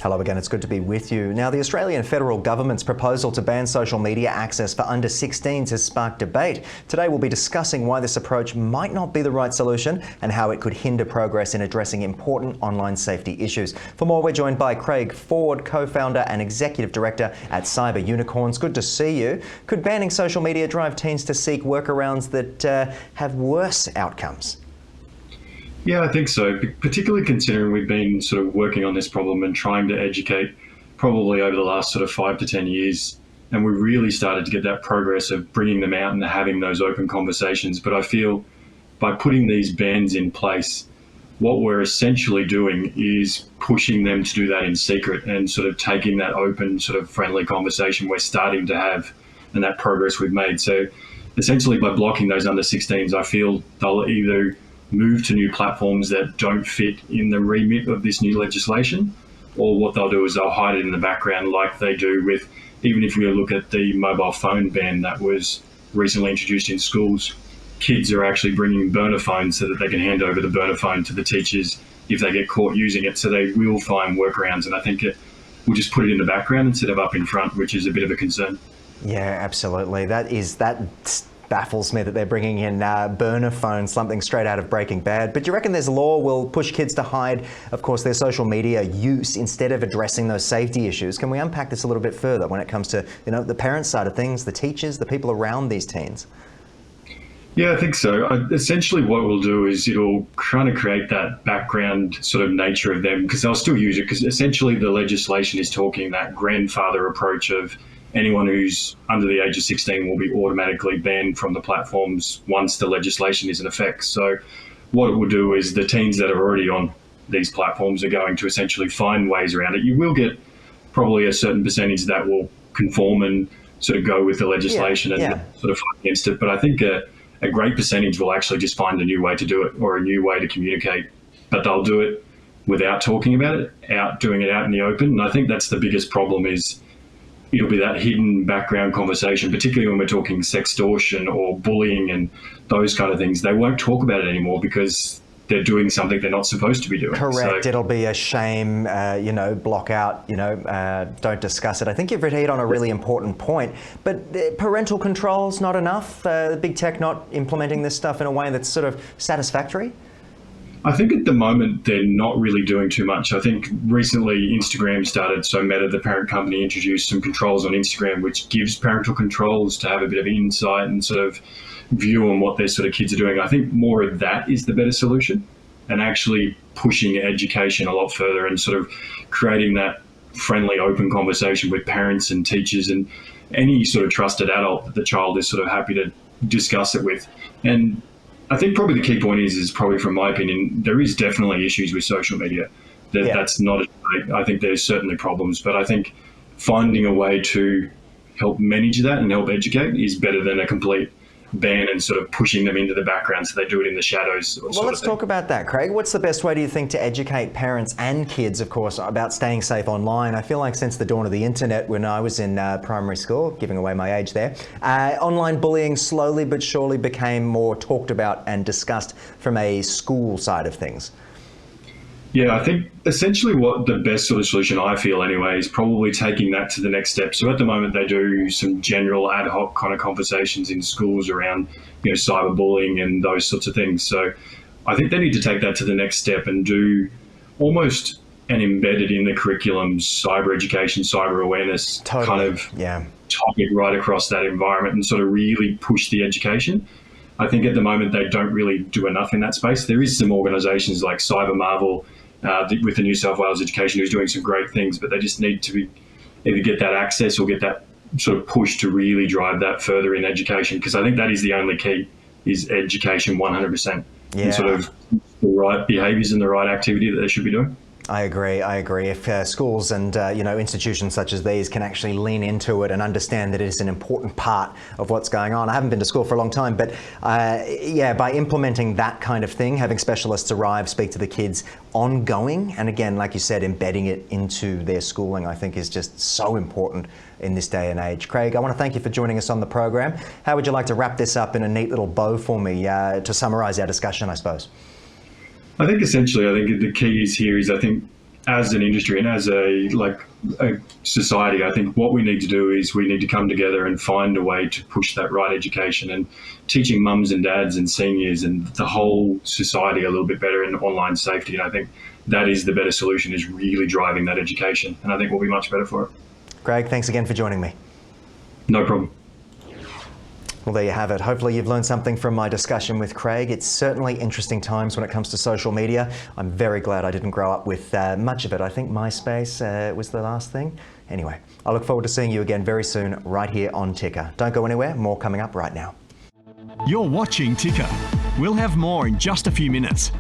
Hello again, it's good to be with you. Now, the Australian federal government's proposal to ban social media access for under 16s has sparked debate. Today we'll be discussing why this approach might not be the right solution and how it could hinder progress in addressing important online safety issues. For more, we're joined by Craig Ford, co-founder and executive director at Cyber Unicorns. Good to see you. Could banning social media drive teens to seek workarounds that have worse outcomes? Yeah, I think so, particularly considering we've been sort of working on this problem and trying to educate probably over the last sort of 5 to 10 years. And we really started to get that progress of bringing them out and having those open conversations. But I feel by putting these bans in place, what we're essentially doing is pushing them to do that in secret and sort of taking that open, sort of friendly conversation we're starting to have and that progress we've made. So essentially by blocking those under 16s, I feel they'll either move to new platforms that don't fit in the remit of this new legislation, or what they'll do is they'll hide it in the background like they do with, even if we look at the mobile phone ban that was recently introduced in schools, kids are actually bringing burner phones so that they can hand over the burner phone to the teachers if they get caught using it. So they will find workarounds, and I think we'll just put it in the background instead of up in front, which is a bit of a concern. Yeah, absolutely. That baffles me that they're bringing in burner phones, something straight out of Breaking Bad. But do you reckon this law will push kids to hide, of course, their social media use instead of addressing those safety issues? Can we unpack this a little bit further when it comes to, the parents' side of things, the teachers, the people around these teens? Yeah, I think so. Essentially what we'll do is it'll kind of create that background sort of nature of them, because they'll still use it, because essentially the legislation is talking that grandfather approach of anyone who's under the age of 16 will be automatically banned from the platforms once the legislation is in effect. So what it will do is the teens that are already on these platforms are going to essentially find ways around it. You will get probably a certain percentage that will conform and sort of go with the legislation and sort of fight against it. But I think a great percentage will actually just find a new way to do it, or a new way to communicate. But they'll do it without talking about it, doing it out in the open. And I think that's the biggest problem, is it'll be that hidden background conversation, particularly when we're talking sextortion or bullying and those kind of things. They won't talk about it anymore because they're doing something they're not supposed to be doing. Correct. So it'll be a shame, block out, don't discuss it. I think you've hit on a really important point, but parental control's not enough? Big tech not implementing this stuff in a way that's sort of satisfactory? I think at the moment they're not really doing too much. I think recently Instagram started, so Meta, the parent company, introduced some controls on Instagram which gives parental controls to have a bit of insight and sort of view on what their sort of kids are doing. I think more of that is the better solution, and actually pushing education a lot further and sort of creating that friendly, open conversation with parents and teachers and any sort of trusted adult that the child is sort of happy to discuss it with. And I think probably the key point is probably, from my opinion, there is definitely issues with social media. That's not, I think there's certainly problems, but I think finding a way to help manage that and help educate is better than a complete ban and sort of pushing them into the background so they do it in the shadows. Well, let's talk about that, Craig. What's the best way, do you think, to educate parents and kids, of course, about staying safe online? I feel like since the dawn of the internet, when I was in primary school, giving away my age there, online bullying slowly but surely became more talked about and discussed from a school side of things. Yeah, I think essentially what the best sort of solution, I feel anyway, is probably taking that to the next step. So at the moment they do some general ad hoc kind of conversations in schools around, cyberbullying and those sorts of things. So I think they need to take that to the next step and do almost an embedded in the curriculum cyber education, cyber awareness kind of topic right across that environment, and sort of really push the education. I think at the moment they don't really do enough in that space. There is some organisations like Cyber Marvel, with the New South Wales Education, who's doing some great things, but they just need to either get that access or get that sort of push to really drive that further in education, because I think that is the only key, is education 100%. And sort of the right behaviours and the right activity that they should be doing. I agree. If schools and institutions such as these can actually lean into it and understand that it is an important part of what's going on. I haven't been to school for a long time, but by implementing that kind of thing, having specialists arrive, speak to the kids ongoing, and again, like you said, embedding it into their schooling, I think is just so important in this day and age. Craig, I want to thank you for joining us on the program. How would you like to wrap this up in a neat little bow for me to summarise our discussion, I suppose? I think essentially, the key is here is, I think as an industry and as a society, I think what we need to do is we need to come together and find a way to push that right education and teaching mums and dads and seniors and the whole society a little bit better in online safety. And I think that is the better solution, is really driving that education. And I think we'll be much better for it. Craig, thanks again for joining me. No problem. Well, there you have it. Hopefully you've learned something from my discussion with Craig. It's certainly interesting times when it comes to social media. I'm very glad I didn't grow up with much of it. I think MySpace was the last thing. Anyway, I look forward to seeing you again very soon right here on Ticker. Don't go anywhere. More coming up right now. You're watching Ticker. We'll have more in just a few minutes.